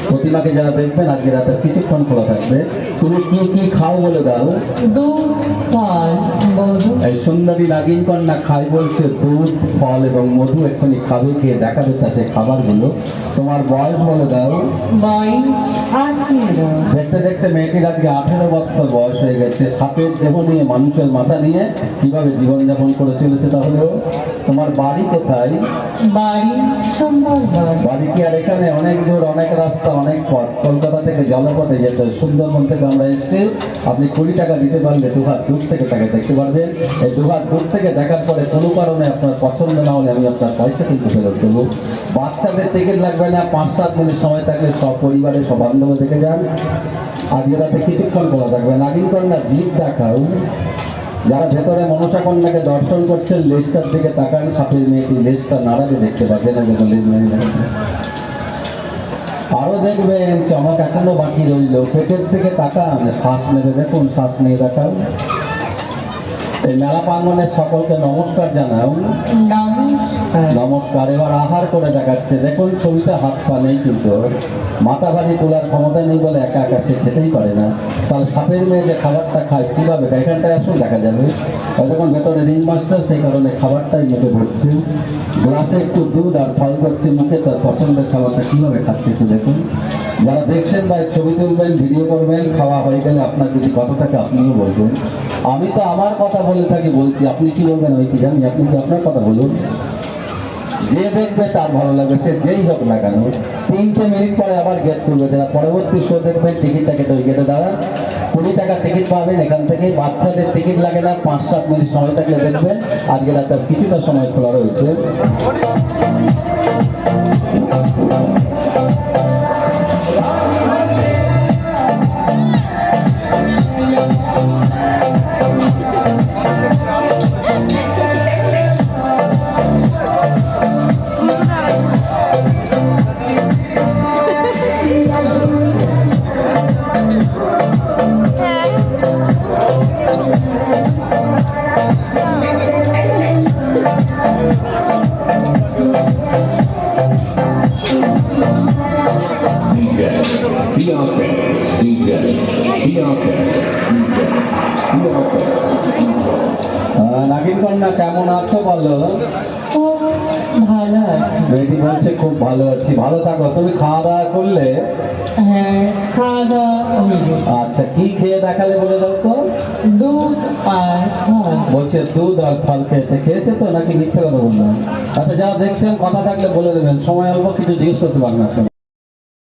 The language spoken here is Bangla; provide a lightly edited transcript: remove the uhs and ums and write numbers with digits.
প্রতিমাকে যারা দেখবেন আজকে রাতে কিছুক্ষণ খোলা থাকবে। তুমি কি কি খাও বলে দাও? দুধ, ফল, মধু। এই সুন্দরী নাগিন কন্যা খাই বলছে দুধ, ফল এবং মধু। এক্ষুনি খাবে, খেয়ে দেখাবে তা সে খাবারগুলো। তোমার বয়স বলে দাও? বয়স 18। দেখতে দেখতে মেয়েটির আজকে 18 বছর বয়স হয়ে গেছে। সাপের দেহ নিয়ে, মানুষের মাথা নিয়ে কিভাবে জীবনযাপন করে চলেছে তাহলে? তোমার বাড়ি কোথায়? বাড়ি সুন্দরবন। বাড়ি কি আর এখানে? অনেক দূর, অনেক রাস্তা, অনেক পথ। কলকাতা থেকে জলপথে যেতে, সুন্দরবন থেকে আমরা এসেছি। আপনি 20 টাকা দিতে পারলে দুহাত দূর থেকে তাকে দেখতে পারবেন। এই দুহাত দূর থেকে দেখার পরে কোনো কারণে আপনার পছন্দ না হলে আমি আপনার পয়সা কিন্তু ফেরত দেবো। বাচ্চাদের টিকিট লাগবে না, 5-7 মিনিট সময় থাকলে সব পরিবারে, সব বান্ধব দেখে যান। আজকে রাতে কিছুক্ষণ খোলা থাকবে। নাগিন কন্যা জিভ দেখাও। যারা ভেতরে মনসা কন্যাকে দর্শন করছেন লেজটার দিকে তাকান, সাপের মেয়েটি লেজটা নাড়াতে দেখতে পাবেন। লেজ মেয়ে আরো দেখবেন চমক এখনো বাকি রইল। পেটের থেকে তাকান, শ্বাস নেবে দেখুন, শ্বাস নিয়ে দেখাও। এই মেলা প্রাঙ্গণের সকলকে নমস্কার জানাও। নমস্কার। নমস্কার। এবার আহার করে দেখাচ্ছে। দেখুন ছবিটা হাত পা নেই, কিন্তু মাথা ভারী তোলার ক্ষমতা নেই বলে একা একা সে খেতেই পারে না। তাহলে সাপের মেয়ে যে খাবারটা খায় কিভাবে, এখানটায় আসুন দেখা যাবে। দেখুন ভেতরে রিং মাস্টার, সেই কারণে খাবারটাই মুখে ভরছে। গ্লাসে একটু দুধ আর ফল করছে মুখে, তার পছন্দের খাবারটা কিভাবে খাচ্ছে দেখুন। যারা দেখছেন ভাই ছবি তুলবেন, ভিডিও করবেন। খাওয়া হয়ে গেলে আপনার যদি কথা থাকে আপনিও বলবেন। আমি তো আমার কথা বলে থাকি, বলছি, আপনি কি বলবেন আমি কি জানি। আপনি কি আপনার কথা বলুন। যে দেখবে তার ভালো লাগবে, সে যেই হোক না কেন। 3 মিনিট পরে আবার গেট করবে। যারা পরবর্তী শো দেখবেন টিকিটটা কেটে ওই গেটে দাঁড়ান। 20 টাকা টিকিট পাবেন এখান থেকে। বাচ্চাদের টিকিট লাগে না, 5-7 মিনিট সময় থাকলে দেখবেন। আজকে রাতে কিছুটা সময় খোলা রয়েছে। নাগিন কন্যা কেমন আছো বলো? খুব ভালো আছে। মেয়েটি বলছে খুব ভালো আছি। ভালো থাকো। তুমি খাওয়া দাওয়া করলে? হ্যাঁ, খাওয়া দাওয়া হয়ে গেছে। আচ্ছা, কি খেয়ে দেখালে বলে দাও তো? দুধ আর ফল। বলছে দুধ আর ফল খেয়েছে। খেয়েছে তো নাকি মিথ্যে কথা বললাম? আচ্ছা, যারা দেখছেন কথা থাকলে বলে দেবেন। সময় অল্প, কিছু জিজ্ঞেস করতে পারবেন আপনার।